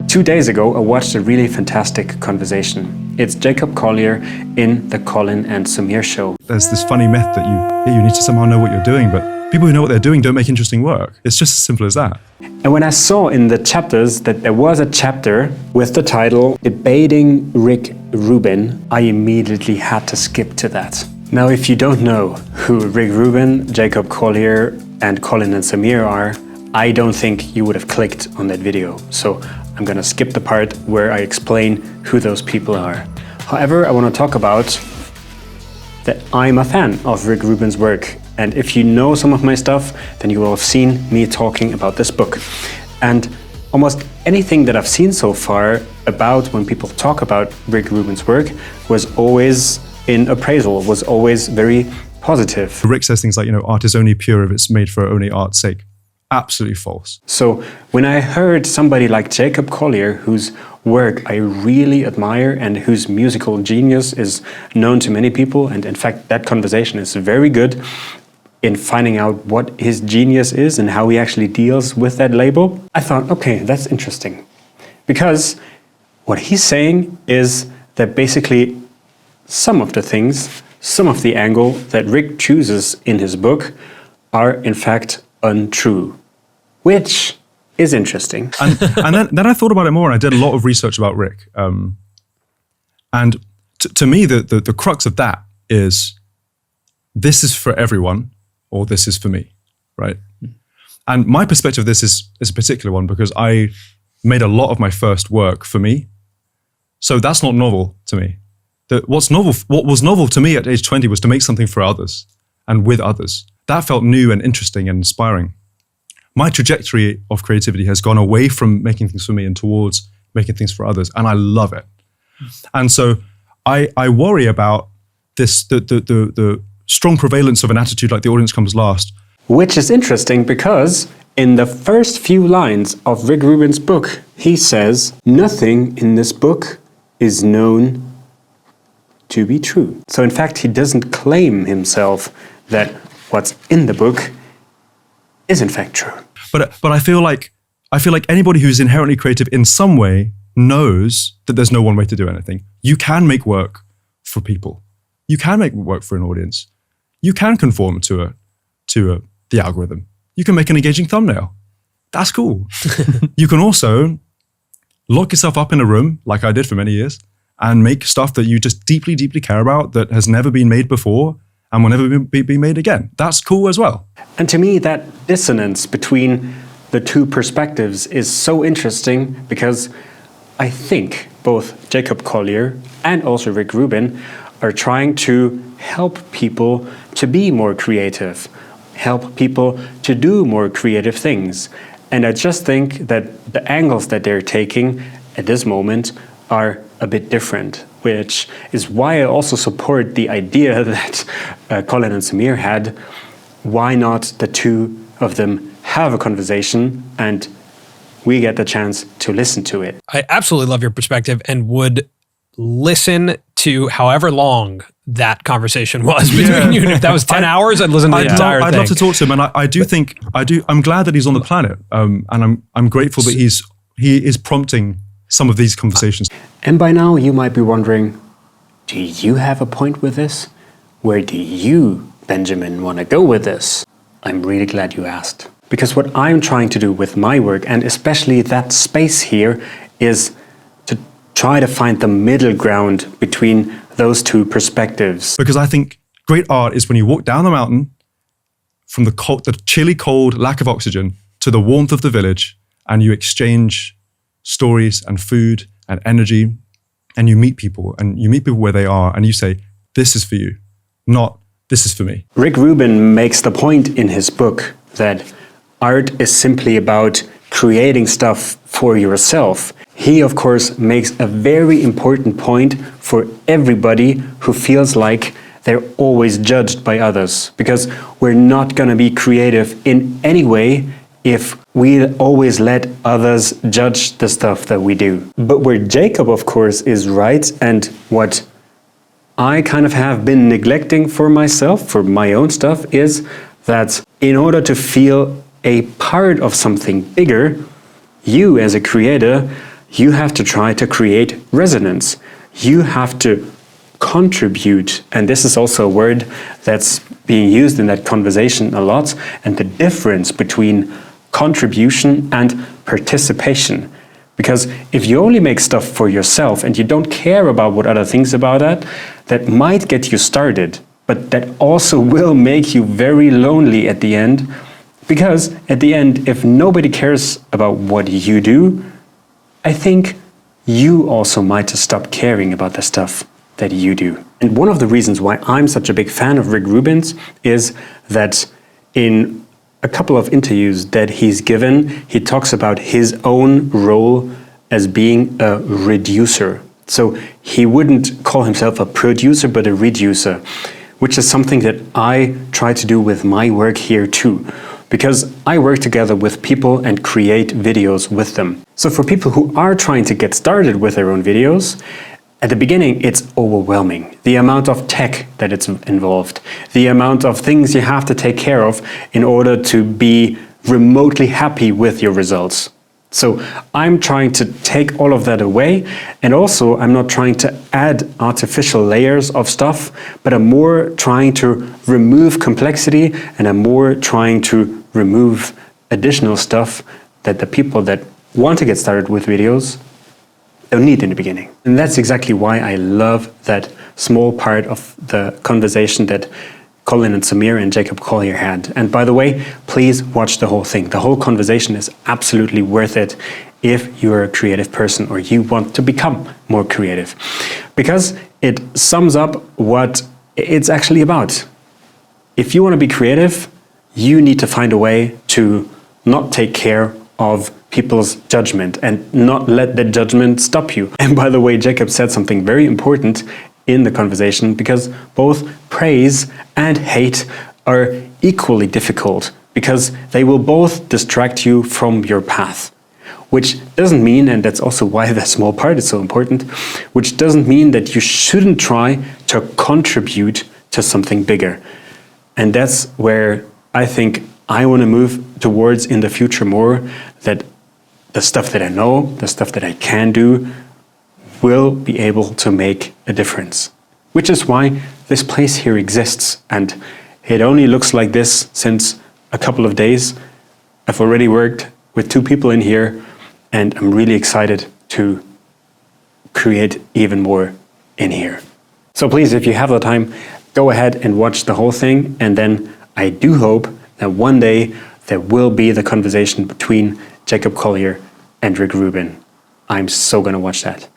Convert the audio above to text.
2 days ago, I watched a really fantastic conversation. It's Jacob Collier in the Colin and Samir show. There's this funny myth that you need to somehow know what you're doing, but people who know what they're doing don't make interesting work. It's just as simple as that. And when I saw in the chapters that there was a chapter with the title Debating Rick Rubin, I immediately had to skip to that. Now, if you don't know who Rick Rubin, Jacob Collier, and Colin and Samir are, I don't think you would have clicked on that video. So I'm gonna skip the part where I explain who those people are. However, I want to talk about that I'm a fan of Rick Rubin's work. And if you know some of my stuff, then you will have seen me talking about this book. And almost anything that I've seen so far about when people talk about Rick Rubin's work was always in appraisal, was always very positive. Rick says things like, art is only pure if it's made for only art's sake. Absolutely false. So when I heard somebody like Jacob Collier, whose work I really admire and whose musical genius is known to many people, and in fact that conversation is very good in finding out what his genius is and how he actually deals with that label, I thought, okay, that's interesting. Because what he's saying is that basically some of the things, some of the angle that Rick chooses in his book are in fact untrue, which is interesting. And then I thought about it more, and I did a lot of research about Rick. And to me, the crux of that is, this is for everyone, or this is for me, right? And my perspective of this is a particular one, because I made a lot of my first work for me. So that's not novel to me. What was novel to me at age 20 was to make something for others and with others. That felt new and interesting and inspiring. My trajectory of creativity has gone away from making things for me and towards making things for others, and I love it. And so I worry about this, the strong prevalence of an attitude like the audience comes last. Which is interesting because in the first few lines of Rick Rubin's book, he says, nothing in this book is known to be true. So in fact, he doesn't claim himself that what's in the book is in fact true. But I feel like anybody who's inherently creative in some way knows that there's no one way to do anything. You can make work for people. You can make work for an audience. You can conform to the algorithm. You can make an engaging thumbnail. That's cool. You can also lock yourself up in a room, like I did for many years, and make stuff that you just deeply, deeply care about that has never been made before and will never be made again. That's cool as well. And to me, that dissonance between the two perspectives is so interesting, because I think both Jacob Collier and also Rick Rubin are trying to help people to be more creative, help people to do more creative things. And I just think that the angles that they're taking at this moment are a bit different, which is why I also support the idea that Colin and Samir had. Why not the two of them have a conversation and we get the chance to listen to it? I absolutely love your perspective and would listen to however long that conversation was between you. And if that was 10 hours, I'd listen to the entire thing. I'd love to talk to him, and I'm glad that he's on the planet, and I'm grateful that he is prompting some of these conversations. And by now you might be wondering, do you have a point with this? Where do you, Benjamin, want to go with this? I'm really glad you asked. Because what I'm trying to do with my work, and especially that space here, is to try to find the middle ground between those two perspectives. Because I think great art is when you walk down the mountain from the chilly cold lack of oxygen to the warmth of the village, and you exchange stories and food and energy, and you meet people where they are, and you say, this is for you, not this is for me. Rick Rubin makes the point in his book that art is simply about creating stuff for yourself. He, of course, makes a very important point for everybody who feels like they're always judged by others, because we're not going to be creative in any way if we always let others judge the stuff that we do. But where Jacob, of course, is right, and what I kind of have been neglecting for myself, for my own stuff, is that in order to feel a part of something bigger, you as a creator you have to try to create resonance. You have to contribute. And this is also a word that's being used in that conversation a lot. And the difference between contribution and participation. Because if you only make stuff for yourself and you don't care about what other thinks about that, that might get you started, but that also will make you very lonely at the end. Because at the end, if nobody cares about what you do, I think you also might stop caring about the stuff that you do. And one of the reasons why I'm such a big fan of Rick Rubin's is that in a couple of interviews that he's given, he talks about his own role as being a reducer. So he wouldn't call himself a producer, but a reducer, which is something that I try to do with my work here too, because I work together with people and create videos with them. So for people who are trying to get started with their own videos, at the beginning, it's overwhelming. The amount of tech that it's involved, the amount of things you have to take care of in order to be remotely happy with your results. So I'm trying to take all of that away, and also I'm not trying to add artificial layers of stuff, but I'm more trying to remove complexity, and I'm more trying to remove additional stuff that the people that want to get started with videos don't need in the beginning. And that's exactly why I love that small part of the conversation that Colin and Samir and Jacob Collier had. And by the way, please watch the whole thing. The whole conversation is absolutely worth it if you're a creative person or you want to become more creative. Because it sums up what it's actually about. If you want to be creative, you need to find a way to not take care of people's judgment and not let that judgment stop you. And by the way, Jacob said something very important in the conversation, because both praise and hate are equally difficult, because they will both distract you from your path. Which doesn't mean, and that's also why the small part is so important, which doesn't mean that you shouldn't try to contribute to something bigger. And that's where I think I want to move towards in the future more, that the stuff that I know, the stuff that I can do, will be able to make a difference. Which is why this place here exists. And it only looks like this since a couple of days. I've already worked with 2 people in here, and I'm really excited to create even more in here. So please, if you have the time, go ahead and watch the whole thing. And then I do hope that one day there will be the conversation between Jacob Collier and Rick Rubin. I'm so gonna watch that.